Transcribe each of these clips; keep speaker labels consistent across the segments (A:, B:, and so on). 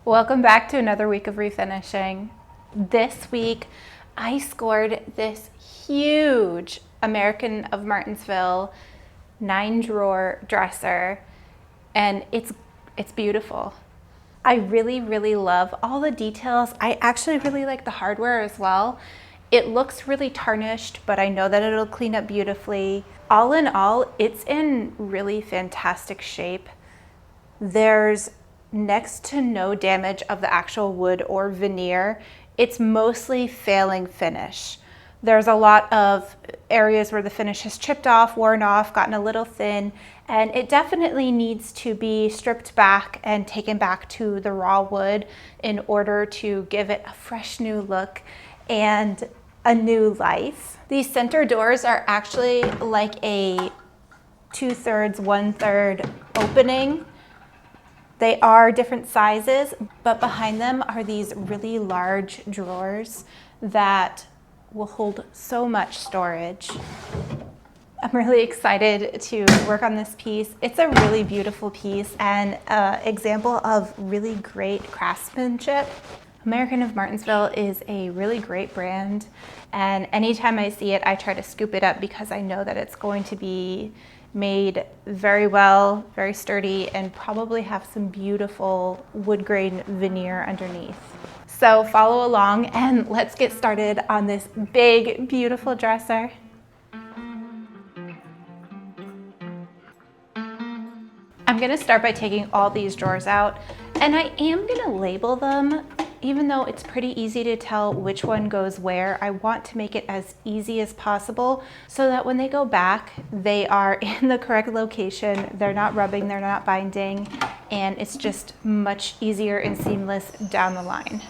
A: Welcome back to another week of refinishing. This week, I scored this huge American of Martinsville 9-drawer dresser, and it's beautiful. I really love all the details. I actually really like the hardware as well. It looks really tarnished, but I know that it'll clean up beautifully. All in all, it's in really fantastic shape. There's next to no damage of the actual wood or veneer. It's mostly failing finish. There's a lot of areas where the finish has chipped off, worn off, gotten a little thin, and it definitely needs to be stripped back and taken back to the raw wood in order to give it a fresh new look and a new life. These center doors are actually like a 2/3, 1/3 opening. They are different sizes, but behind them are these really large drawers that will hold so much storage. I'm really excited to work on this piece. It's a really beautiful piece and an example of really great craftsmanship. American of Martinsville is a really great brand, and anytime I see it, I try to scoop it up because I know that it's going to be made very well, very sturdy, and probably have some beautiful wood grain veneer underneath. So follow along and let's get started on this big, beautiful dresser. I'm gonna start by taking all these drawers out, and I am gonna label them. Even though it's pretty easy to tell which one goes where, I want to make it as easy as possible so that when they go back, they are in the correct location. They're not rubbing, they're not binding, and it's just much easier and seamless down the line.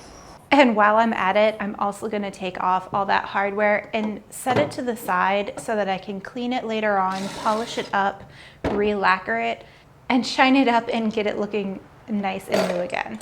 A: And while I'm at it, I'm also gonna take off all that hardware and set it to the side so that I can clean it later on, polish it up, re-lacquer it, and shine it up and get it looking nice and new again.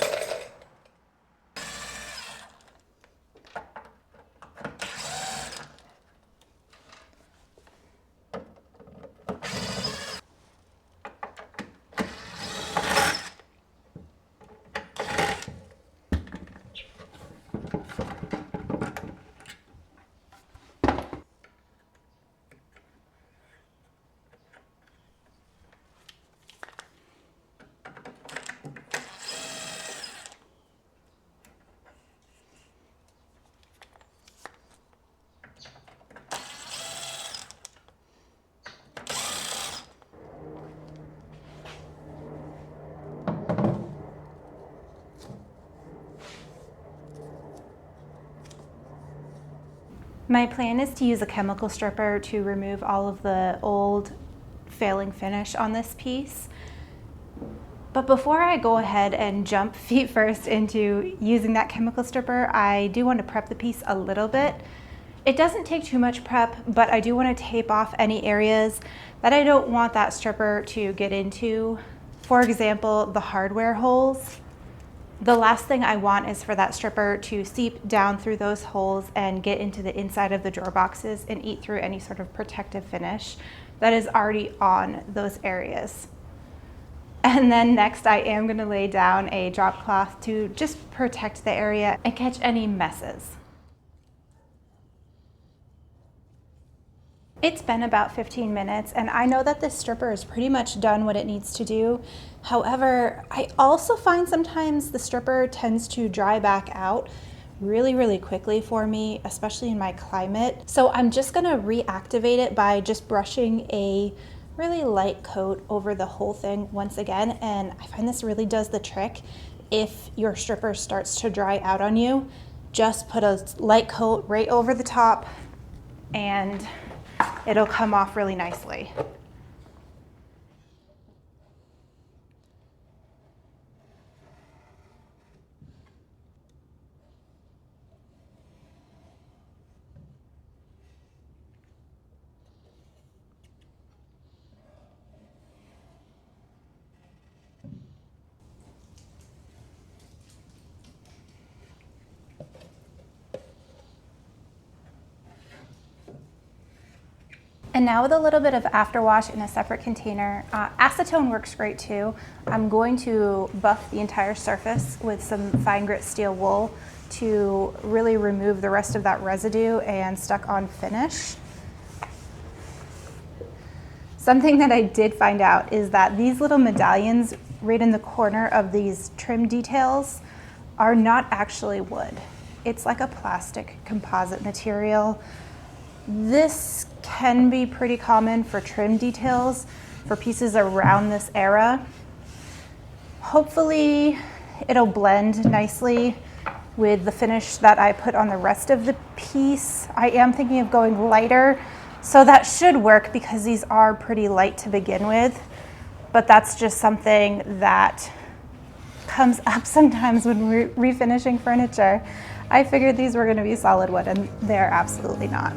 A: My plan is to use a chemical stripper to remove all of the old failing finish on this piece. But before I go ahead and jump feet first into using that chemical stripper, I do want to prep the piece a little bit. It doesn't take too much prep, but I do want to tape off any areas that I don't want that stripper to get into. For example, the hardware holes. The last thing I want is for that stripper to seep down through those holes and get into the inside of the drawer boxes and eat through any sort of protective finish that is already on those areas. And then next I am going to lay down a drop cloth to just protect the area and catch any messes. It's been about 15 minutes and I know that this stripper is pretty much done what it needs to do. However, I also find sometimes the stripper tends to dry back out really quickly for me, especially in my climate. So I'm just gonna reactivate it by just brushing a really light coat over the whole thing once again, and I find this really does the trick. If your stripper starts to dry out on you, just put a light coat right over the top and it'll come off really nicely. And now with a little bit of afterwash in a separate container, acetone works great too. I'm going to buff the entire surface with some fine grit steel wool to really remove the rest of that residue and stuck on finish. Something that I did find out is that these little medallions right in the corner of these trim details are not actually wood. It's like a plastic composite material. This can be pretty common for trim details for pieces around this era. Hopefully it'll blend nicely with the finish that I put on the rest of the piece. I am thinking of going lighter, so that should work because these are pretty light to begin with, but that's just something that comes up sometimes when we're refinishing furniture. I figured these were going to be solid wood and they're absolutely not.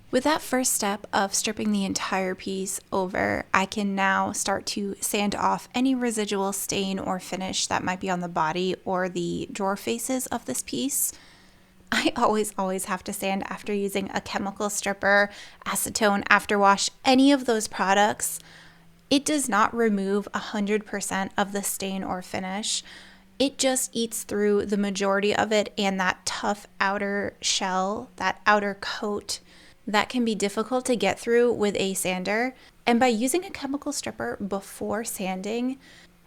A: With that first step of stripping the entire piece over, I can now start to sand off any residual stain or finish that might be on the body or the drawer faces of this piece. I always have to sand after using a chemical stripper, acetone, afterwash, any of those products. It does not remove 100% of the stain or finish. It just eats through the majority of it, and that tough outer shell, that outer coat, that can be difficult to get through with a sander. And by using a chemical stripper before sanding,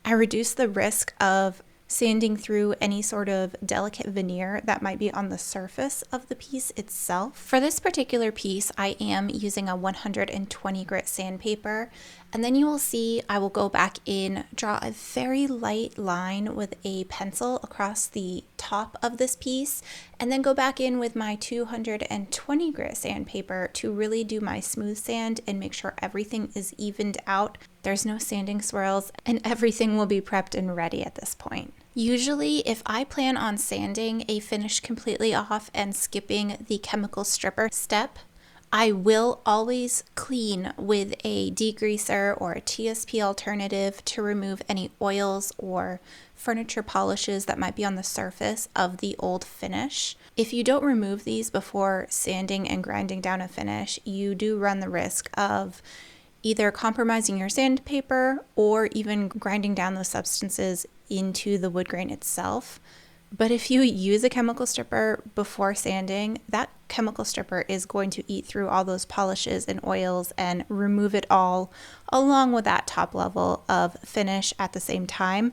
A: I reduce the risk of sanding through any sort of delicate veneer that might be on the surface of the piece itself. For this particular piece, I am using a 120 grit sandpaper, and then you will see I will go back in, draw a very light line with a pencil across the top of this piece, and then go back in with my 220 grit sandpaper to really do my smooth sand and make sure everything is evened out. There's no sanding swirls, and everything will be prepped and ready at this point. Usually, if I plan on sanding a finish completely off and skipping the chemical stripper step, I will always clean with a degreaser or a TSP alternative to remove any oils or furniture polishes that might be on the surface of the old finish. If you don't remove these before sanding and grinding down a finish, you do run the risk of either compromising your sandpaper or even grinding down those substances into the wood grain itself. But if you use a chemical stripper before sanding, that chemical stripper is going to eat through all those polishes and oils and remove it all along with that top level of finish at the same time.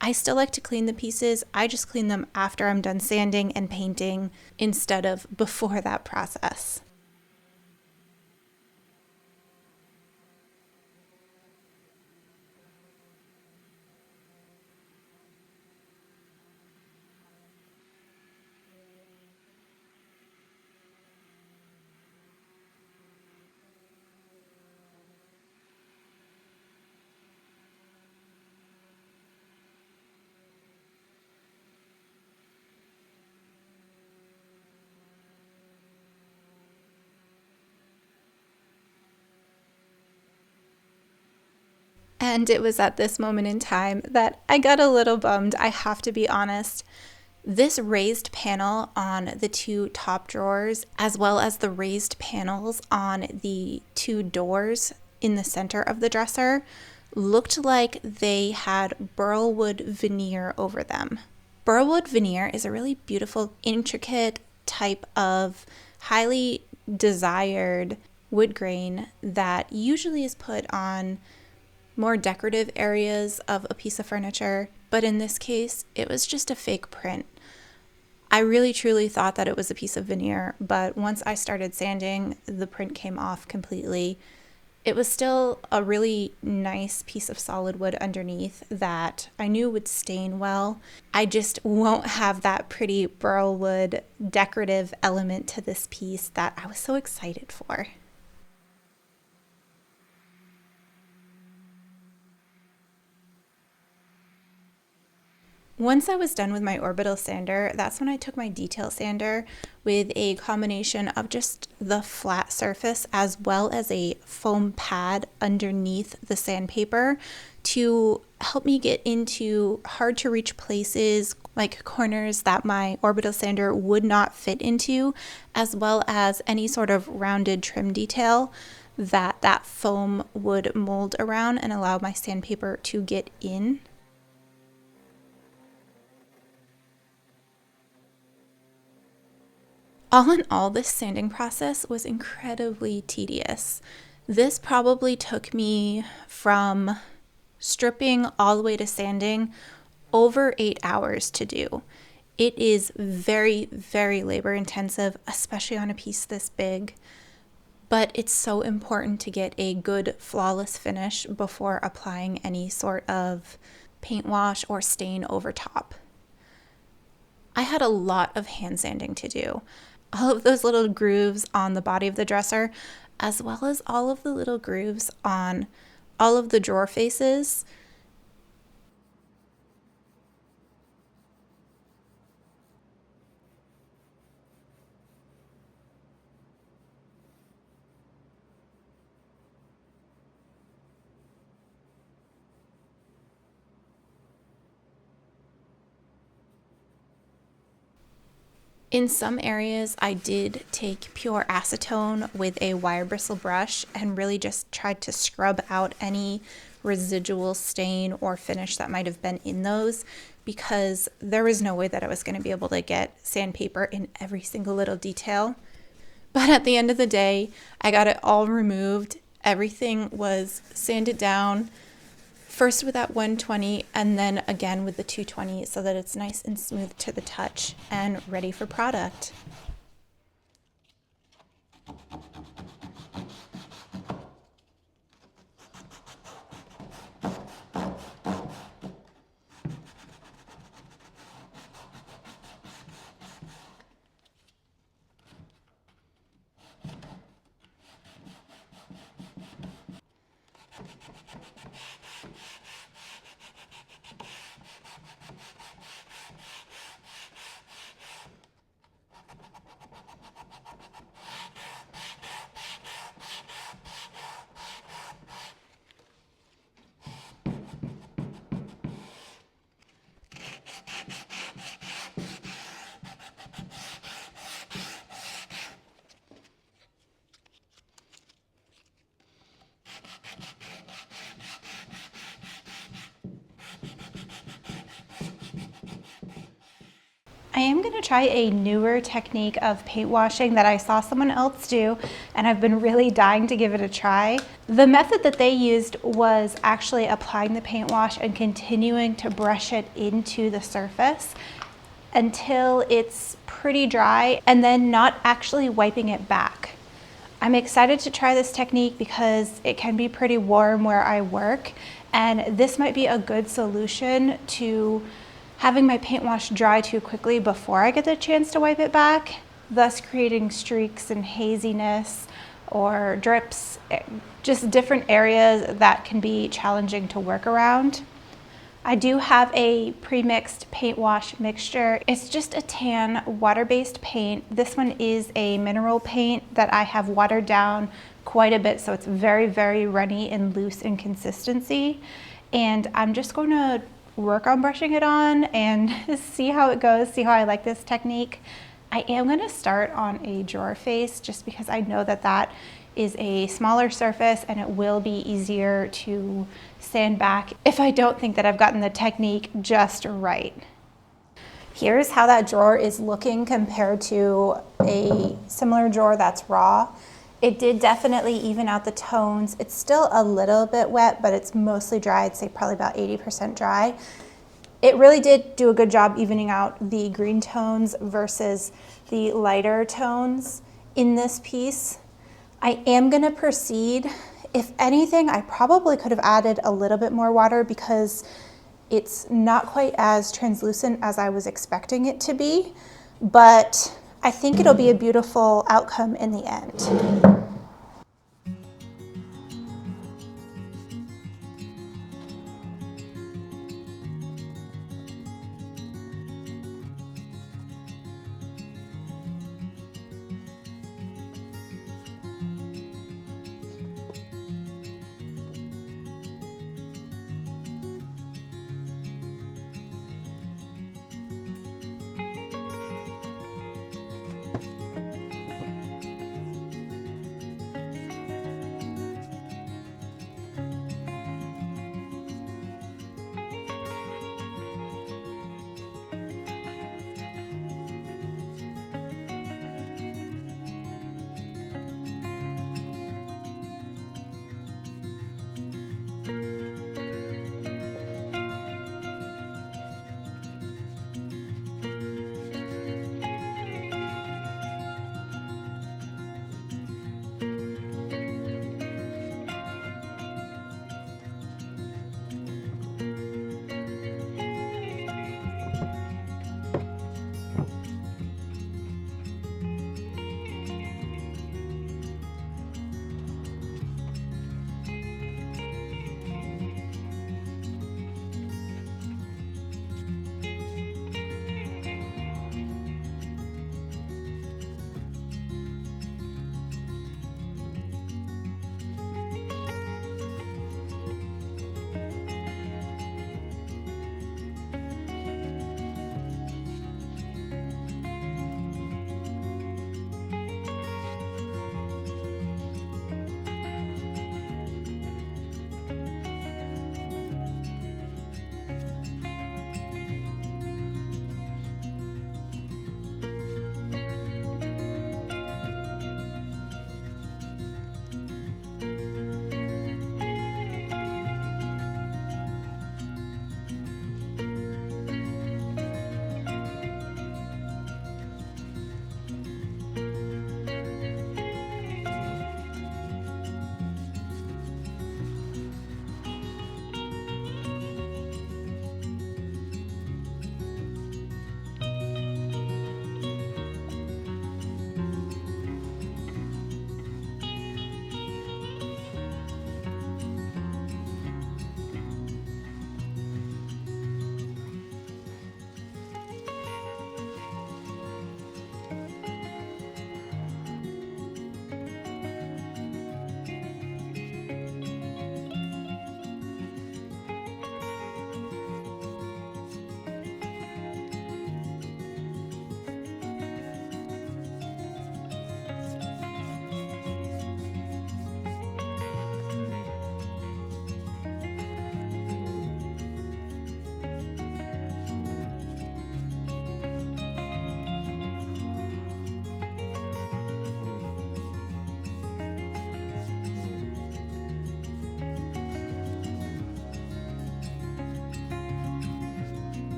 A: I still like to clean the pieces. I just clean them after I'm done sanding and painting instead of before that process. And it was at this moment in time that I got a little bummed, I have to be honest. This raised panel on the two top drawers, as well as the raised panels on the two doors in the center of the dresser, looked like they had burlwood veneer over them. Burlwood veneer is a really beautiful, intricate type of highly desired wood grain that usually is put on more decorative areas of a piece of furniture, but in this case, it was just a fake print. I really truly thought that it was a piece of veneer, but once I started sanding, the print came off completely. It was still a really nice piece of solid wood underneath that I knew would stain well. I just won't have that pretty burlwood decorative element to this piece that I was so excited for. Once I was done with my orbital sander, that's when I took my detail sander with a combination of just the flat surface as well as a foam pad underneath the sandpaper to help me get into hard to reach places like corners that my orbital sander would not fit into, as well as any sort of rounded trim detail that foam would mold around and allow my sandpaper to get in. All in all, this sanding process was incredibly tedious. This probably took me from stripping all the way to sanding over 8 hours to do. It is very, very labor intensive, especially on a piece this big, but it's so important to get a good, flawless finish before applying any sort of paint wash or stain over top. I had a lot of hand sanding to do. All of those little grooves on the body of the dresser, as well as all of the little grooves on all of the drawer faces. In some areas, I did take pure acetone with a wire bristle brush and really just tried to scrub out any residual stain or finish that might have been in those, because there was no way that I was going to be able to get sandpaper in every single little detail. But at the end of the day, I got it all removed. Everything was sanded down, first with that 120 and then again with the 220 so that it's nice and smooth to the touch and ready for product. I am going to try a newer technique of paint washing that I saw someone else do, and I've been really dying to give it a try. The method that they used was actually applying the paint wash and continuing to brush it into the surface until it's pretty dry, and then not actually wiping it back. I'm excited to try this technique because it can be pretty warm where I work, and this might be a good solution to having my paint wash dry too quickly before I get the chance to wipe it back, thus creating streaks and haziness or drips, just different areas that can be challenging to work around. I do have a pre-mixed paint wash mixture. It's just a tan water-based paint. This one is a mineral paint that I have watered down quite a bit, so it's very, very runny and loose in consistency. And I'm just going to work on brushing it on and see how it goes, see how I like this technique. I am going to start on a drawer face just because I know that that is a smaller surface and it will be easier to sand back if I don't think that I've gotten the technique just right. Here's how that drawer is looking compared to a similar drawer that's raw. It did definitely even out the tones. It's still a little bit wet, but it's mostly dry. I'd say probably about 80% dry. It really did do a good job evening out the green tones versus the lighter tones in this piece. I am gonna proceed. If anything, I probably could have added a little bit more water because it's not quite as translucent as I was expecting it to be, but I think it'll be a beautiful outcome in the end.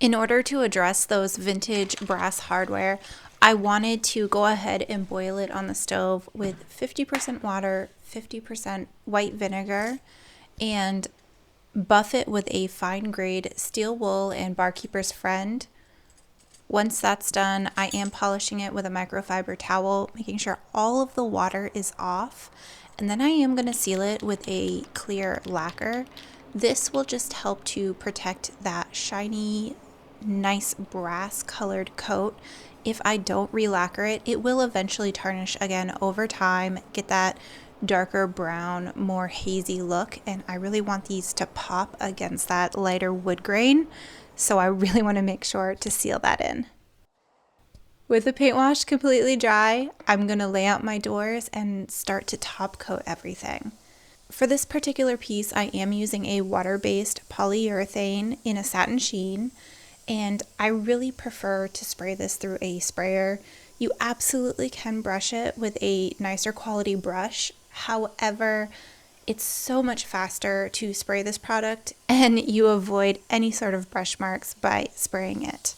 A: In order to address those vintage brass hardware, I wanted to go ahead and boil it on the stove with 50% water, 50% white vinegar, and buff it with a fine grade steel wool and barkeeper's friend. Once that's done, I am polishing it with a microfiber towel, making sure all of the water is off. And then I am going to seal it with a clear lacquer. This will just help to protect that shiny, nice brass colored coat. If I don't re-lacquer it, it will eventually tarnish again over time, get that darker brown, more hazy look, and I really want these to pop against that lighter wood grain, so I really want to make sure to seal that in. With the paint wash completely dry, I'm going to lay out my doors and start to top coat everything. For this particular piece, I am using a water-based polyurethane in a satin sheen, and I really prefer to spray this through a sprayer. You absolutely can brush it with a nicer quality brush. However, it's so much faster to spray this product, and you avoid any sort of brush marks by spraying it.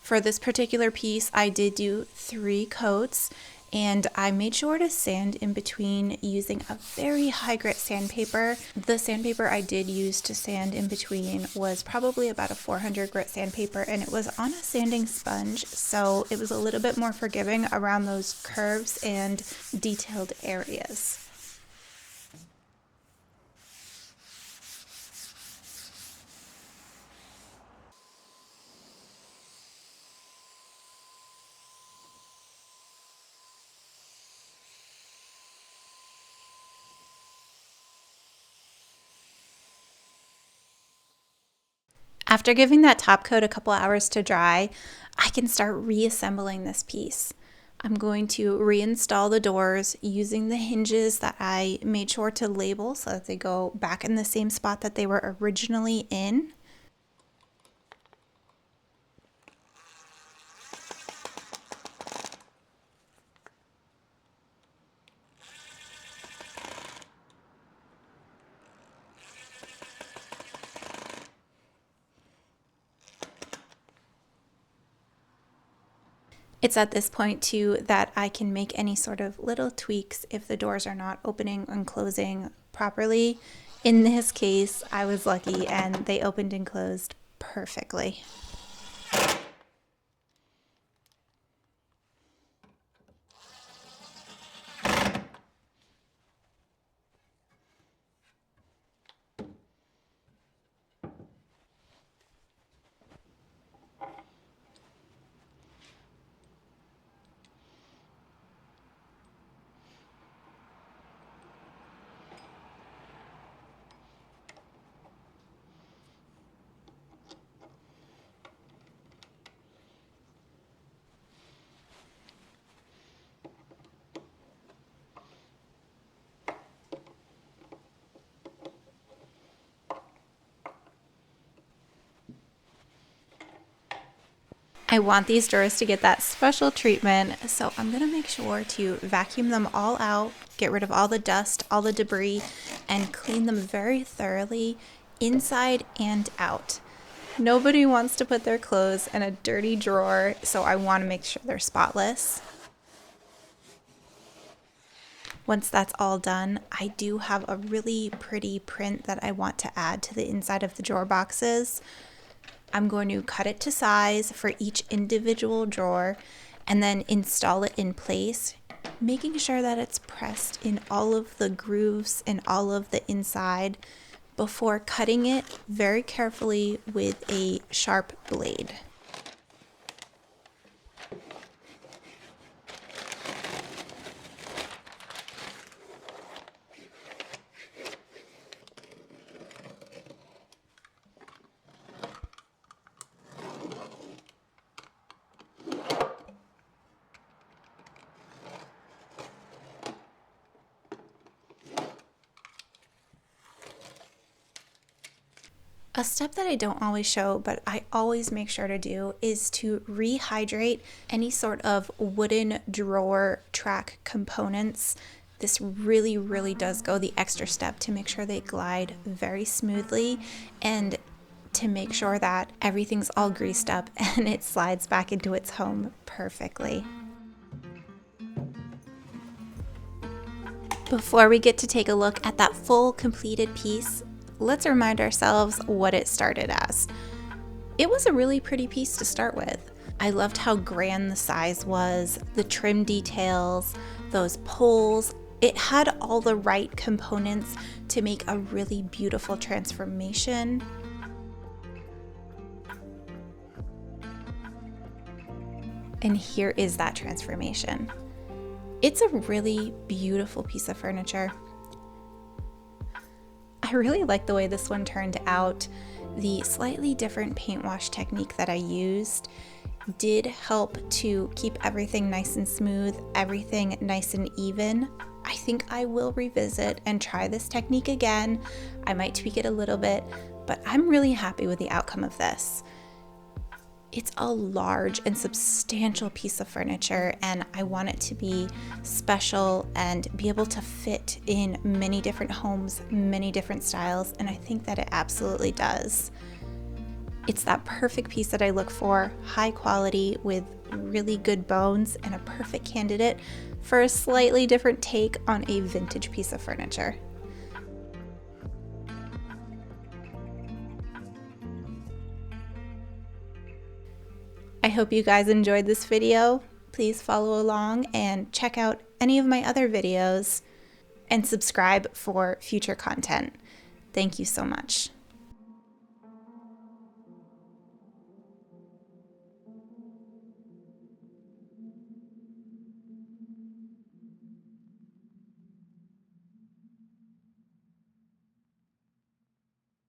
A: For this particular piece, I did do 3 coats, and I made sure to sand in between using a very high grit sandpaper. The sandpaper I did use to sand in between was probably about a 400 grit sandpaper, and it was on a sanding sponge, so it was a little bit more forgiving around those curves and detailed areas. After giving that top coat a couple hours to dry, I can start reassembling this piece. I'm going to reinstall the doors using the hinges that I made sure to label so that they go back in the same spot that they were originally in. It's at this point too that I can make any sort of little tweaks if the doors are not opening and closing properly. In this case, I was lucky and they opened and closed perfectly. I want these drawers to get that special treatment, so I'm going to make sure to vacuum them all out, get rid of all the dust, all the debris, and clean them very thoroughly inside and out. Nobody wants to put their clothes in a dirty drawer, so I want to make sure they're spotless. Once that's all done, I do have a really pretty print that I want to add to the inside of the drawer boxes. I'm going to cut it to size for each individual drawer and then install it in place, making sure that it's pressed in all of the grooves and all of the inside before cutting it very carefully with a sharp blade. A step that I don't always show, but I always make sure to do, is to rehydrate any sort of wooden drawer track components. This really, really does go the extra step to make sure they glide very smoothly and to make sure that everything's all greased up and it slides back into its home perfectly. Before we get to take a look at that full completed piece, let's remind ourselves what it started as. It was a really pretty piece to start with. I loved how grand the size was, the trim details, those poles. It had all the right components to make a really beautiful transformation. And here is that transformation. It's a really beautiful piece of furniture. I really like the way this one turned out. The slightly different paint wash technique that I used did help to keep everything nice and smooth, everything nice and even. I think I will revisit and try this technique again. I might tweak it a little bit, but I'm really happy with the outcome of this. It's a large and substantial piece of furniture, and I want it to be special and be able to fit in many different homes, many different styles, and I think that it absolutely does. It's that perfect piece that I look for, high quality with really good bones, and a perfect candidate for a slightly different take on a vintage piece of furniture. I hope you guys enjoyed this video. Please follow along and check out any of my other videos and subscribe for future content. Thank you so much.